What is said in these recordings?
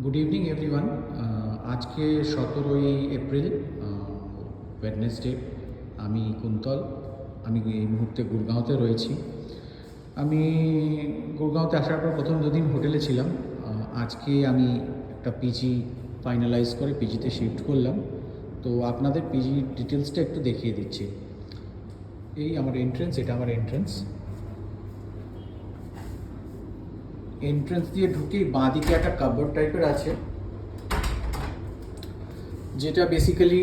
Good evening everyone. আজকে 17ই April, Wednesday. আমি কুন্তল। আমি এই মুহূর্তে গুরগাঁওতে রয়েছি। আমি গুরগাঁওতে আসার পর প্রথম দুদিন হোটেলে ছিলাম। আজকে আমি একটা পিজি ফাইনালাইজ করে পিজিতে শিফট করলাম। তো আপনাদের পিজি ডিটেলসটা একটু দেখিয়ে দিচ্ছি। এই আমার এন্ট্রেন্স, এটা আমার এন্ট্রেন্স দিয়ে ঢুকেই বাঁদিকে একটা কাপবোর্ড টাইপের আছে, যেটা বেসিক্যালি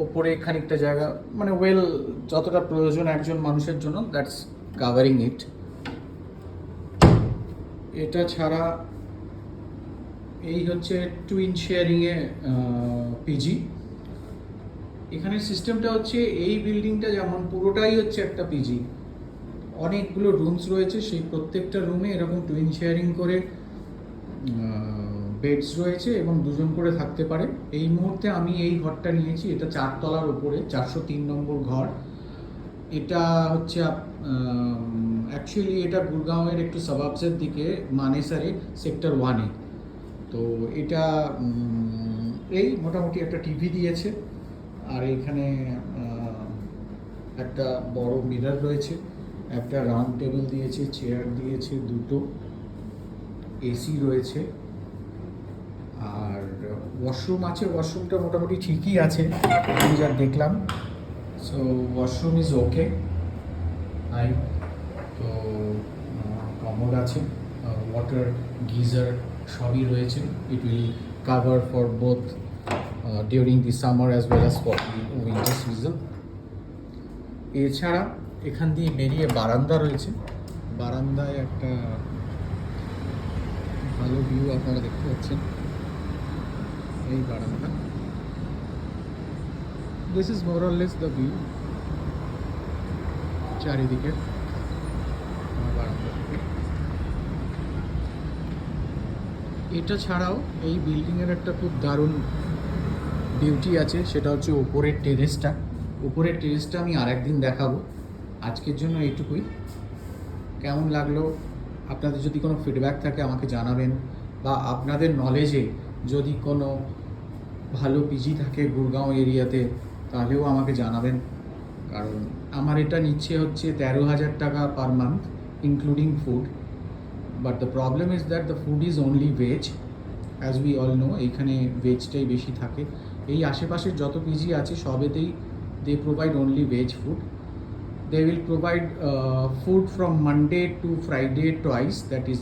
ওপরে খানিকটা জায়গা, মানে যতটা প্রয়োজন একজন মানুষের জন্য, দ্যাটস কাভারিং ইট। এটা ছাড়া এই হচ্ছে টুইন শেয়ারিংয়ে পিজি। এখানের সিস্টেমটা হচ্ছে, এই বিল্ডিংটা যেমন পুরোটাই হচ্ছে একটা পিজি, অনেকগুলো রুমস রয়েছে, সেই প্রত্যেকটা রুমে এরকম টুইন শেয়ারিং করে বেডস রয়েছে এবং দুজন করে থাকতে পারে। এই মুহূর্তে আমি এই ঘরটা নিয়েছি, এটা 4 তলার উপরে, 403 নম্বর ঘর। এটা হচ্ছে অ্যাকচুয়ালি এটা গুরগাঁওয়ের একটু সাবাবসের দিকে, মানেসারে, সেক্টর 1-এ। তো এটা এই মোটামুটি একটা টিভি দিয়েছে, আর এখানে একটা বড় মিরর রয়েছে, একটা রাউন্ড টেবিল দিয়েছে, চেয়ার দিয়েছে দুটো, এসি রয়েছে, আর ওয়াশরুম আছে। ওয়াশরুমটা মোটামুটি ঠিকই আছে আমি যা দেখলাম। So washroom is okay. তো কমোড আছে, ওয়াটার গিজার সবই রয়েছে। It will cover for both during the summer as well as for the winter season. এছাড়া এখান দিয়ে বেরিয়ে বারান্দা রয়েছে। বারান্দায় একটা ভালো ভিউ আপনারা দেখতে পাচ্ছেন। এই বারান্দা, this is more or less the view চারিদিকে বারান্দা থেকে। এটা ছাড়াও এই বিল্ডিংয়ের একটা খুব দারুণ বিউটি আছে, সেটা হচ্ছে উপরের টেরেসটা। উপরের টেরেসটা আমি আরেকদিন দেখাবো, আজকের জন্য এইটুকুই। কেমন লাগলো, আপনাদের যদি কোনো ফিডব্যাক থাকে আমাকে জানাবেন, বা আপনাদের নলেজে যদি কোনো ভালো পিজি থাকে গুরগাঁও এরিয়াতে, তাহলেও আমাকে জানাবেন। কারণ আমার এটা নিচ্ছে হচ্ছে 13,000 টাকা per month including food. But the problem is that the food is only veg, as we all know. এইখানে ভেজটাই বেশি থাকে। এই আশেপাশের যত পিজি আছে সবেতেই they provide only veg food. They will provide food from Monday to Friday twice, that is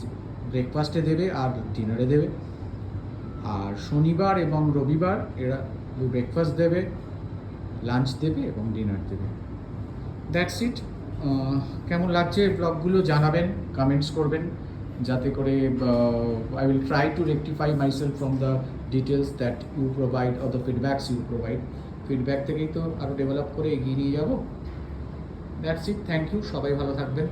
ব্রেকফাস্টে দেবে আর ডিনারে দেবে। আর শনিবার এবং রবিবার এরা ব্রেকফাস্ট দেবে, লাঞ্চ দেবে এবং ডিনার দেবে। That's it. কেমন লাগছে ব্লগগুলো জানাবেন, কমেন্টস করবেন, যাতে করে I will try to rectify myself from the details that you provide or the feedbacks you provide. Feedback থেকেই তো আরও ডেভেলপ করে এগিয়ে নিয়ে যাবো। দ্যাটস ইট, থ্যাংক ইউ, সবাই ভালো থাকবেন।